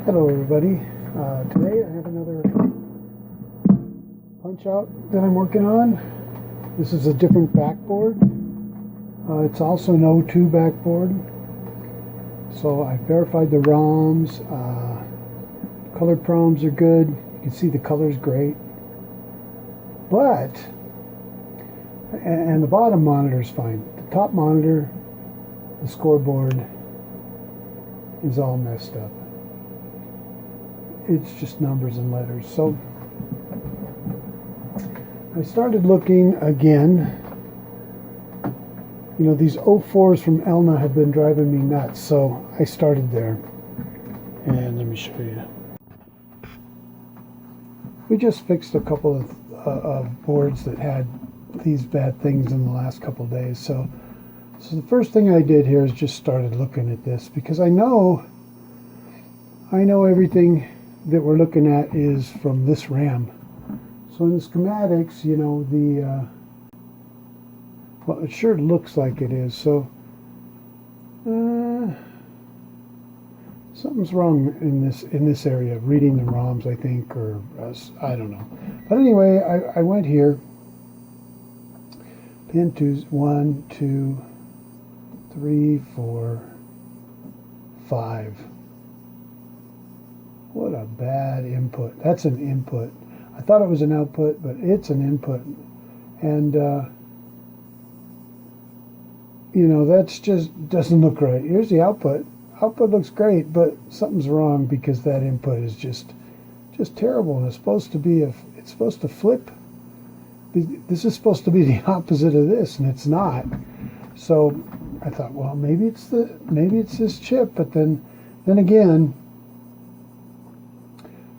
Hello everybody. Today I have another punch out that I'm working on. This is a different backboard. It's also an O2 backboard. So I verified the ROMs. Color proms are good. You can see the color's great. But, and the bottom monitor is fine. The top monitor, the scoreboard, is all messed up. It's just numbers and letters. So I started looking again. You know, these 04s from Elna have been driving me nuts, so I started there. And let me show you. We just fixed a couple of boards that had these bad things in the last couple of days. So the first thing I did here is just started looking at this, because I know everything that we're looking at is from this RAM. So in the schematics, you know, well, it sure looks like it is. So something's wrong in this area, reading the ROMs, I think, or I don't know. But anyway, I went here. Pin 2, 1, 2, 3, 4, 5. What a bad input. That's an input. I thought it was an output, but it's an input. And, you know, that's just doesn't look right. Here's the output. Output looks great, but something's wrong because that input is just terrible. And it's supposed to be it's supposed to flip. This is supposed to be the opposite of this, and it's not. So I thought, well, maybe it's this chip, but then again,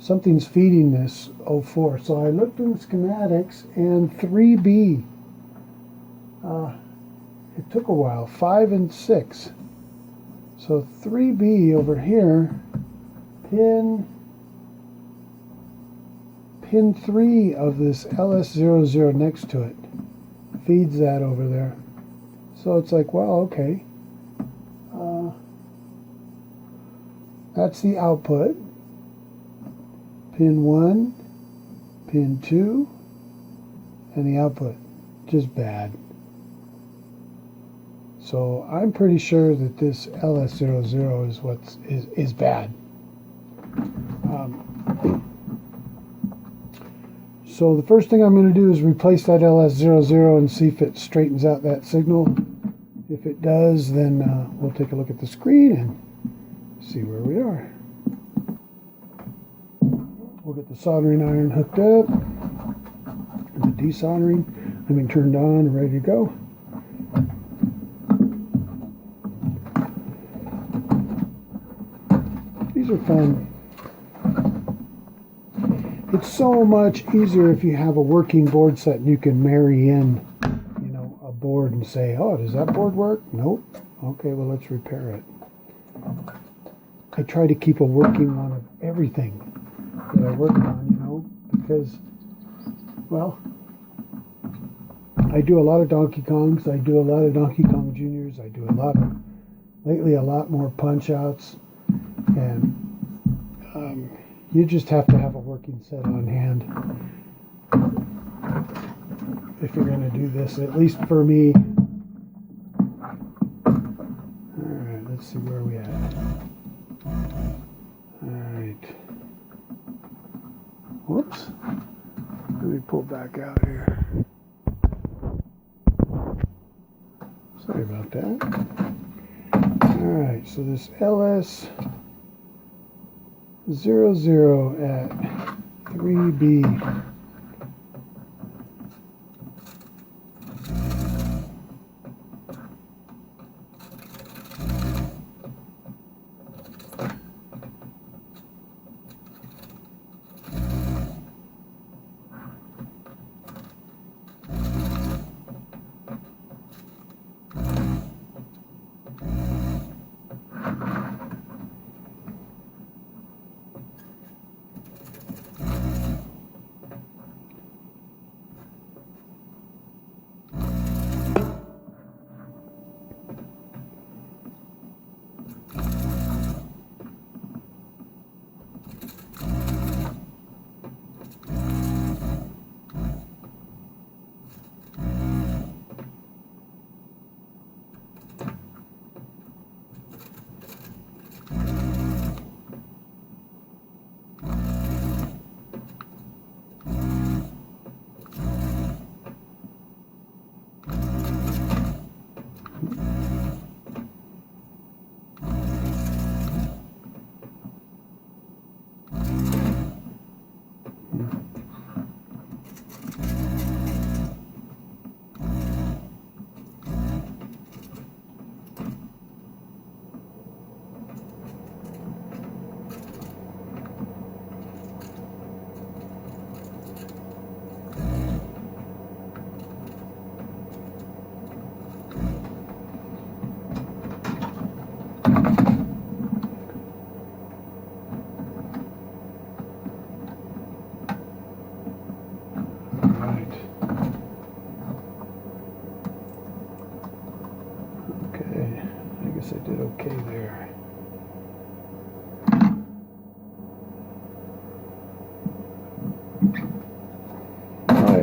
something's feeding this 04. So I looked in the schematics, and 3B, it took a while, 5 and 6. So 3B over here, pin 3 of this LS00 next to it feeds that over there. So it's like, well, okay. That's the output. Pin 1, pin 2, and the output. Just bad. So I'm pretty sure that this LS00 is bad. So the first thing I'm going to do is replace that LS00 and see if it straightens out that signal. If it does, then we'll take a look at the screen and see where we are. We'll get the soldering iron hooked up, and the desoldering turned on and ready to go. These are fun. It's so much easier if you have a working board set and you can marry in, you know, a board and say, oh, does that board work? Nope. Okay, well, let's repair it. I try to keep a working one of everything that I work on, you know, because, well, I do a lot of Donkey Kongs. I do a lot of Donkey Kong Juniors. I do lately a lot more punch outs. And you just have to have a working set on hand if you're going to do this, at least for me. Alright, let's see where we at. Alright. Whoops. Let me pull back out here. Sorry about that. Alright, so this LS00 at 3B.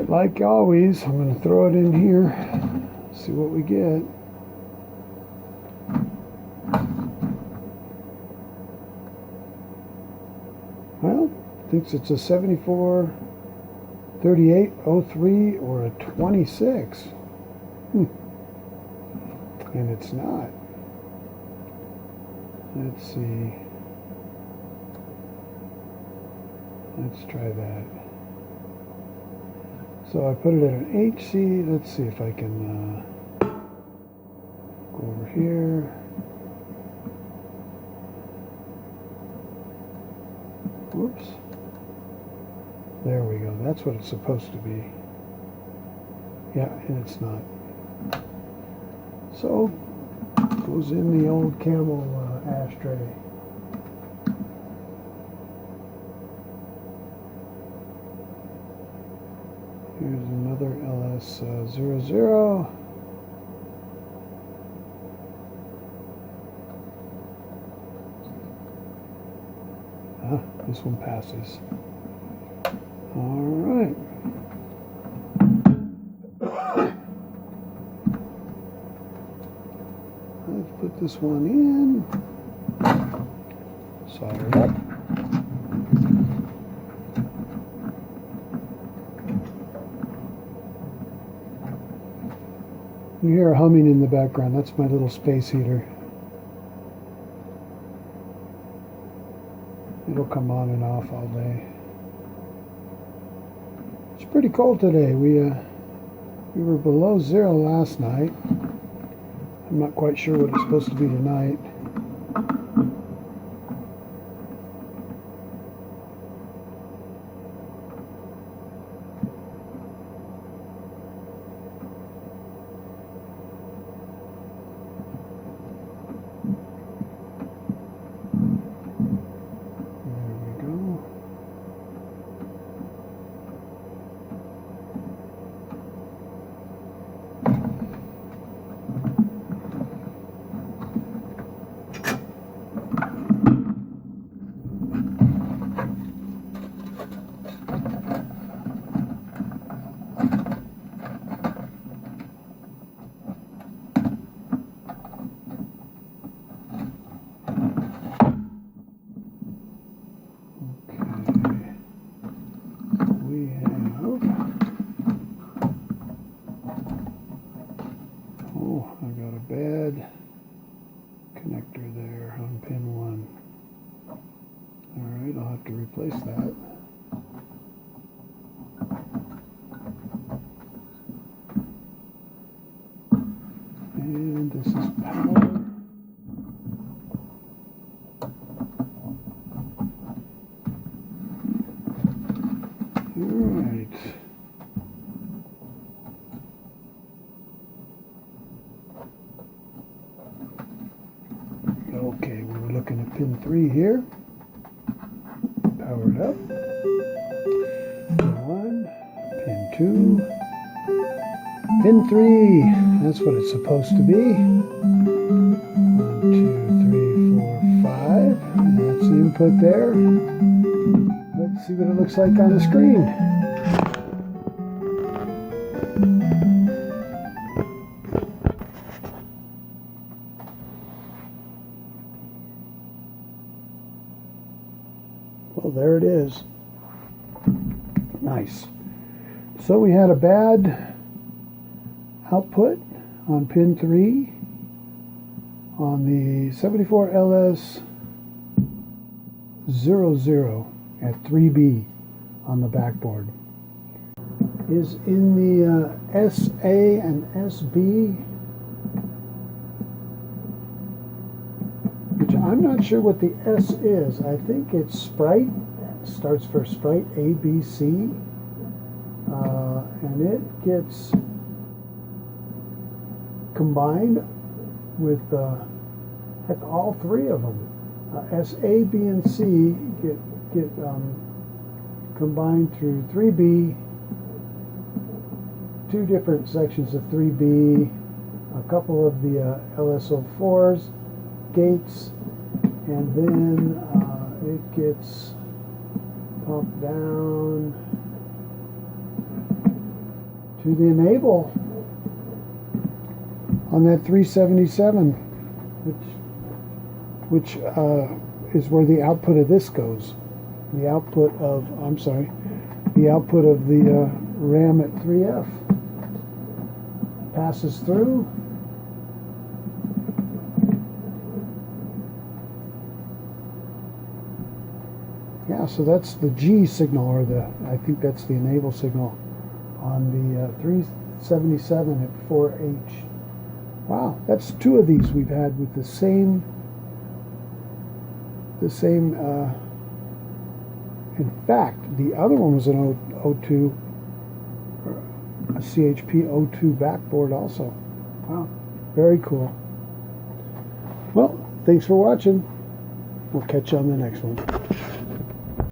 Like always, I'm going to throw it in here, see what we get. Well, thinks it's a 74 3803 or a 26. And it's not. Let's see. Let's try that. So I put it at an HC. Let's see if I can go over here. Whoops. There we go. That's what it's supposed to be. Yeah, and it's not. So, goes in the old Camel ashtray. Here's another LS00. This one passes. All right. Let's put this one in. Solder it up. You hear humming in the background. That's my little space heater. It'll come on and off all day. It's pretty cold today. We were below zero last night. I'm not quite sure what it's supposed to be tonight. Connector there on pin 1. Alright, I'll have to replace that. And this is power. Alright. Okay, we were looking at pin 3 here. Powered up. Pin 1, pin 2, pin 3. That's what it's supposed to be. 1, 2, 3, 4, 5. That's the input there. Let's see what it looks like on the screen. Well, there it is. Nice. So we had a bad output on pin 3 on the 74LS00 at 3B on the backboard. Is in the SA and SB, which I'm not sure what the S is. I think it's Sprite. It starts for Sprite ABC, and it gets combined with heck, all three of them. S, A, B, and C get combined through 3B, two different sections of 3B, a couple of the LSO4s, gates, and then it gets pumped down to the enable on that 377, which is where the output of this goes. The output of, the output of the RAM at 3F passes through. Yeah, so that's the G signal, or I think that's the enable signal on the 377 at 4H. Wow, that's two of these we've had with the same in fact, the other one was an O2, a CHP O2 backboard also. Wow, very cool. Well, thanks for watching. We'll catch you on the next one.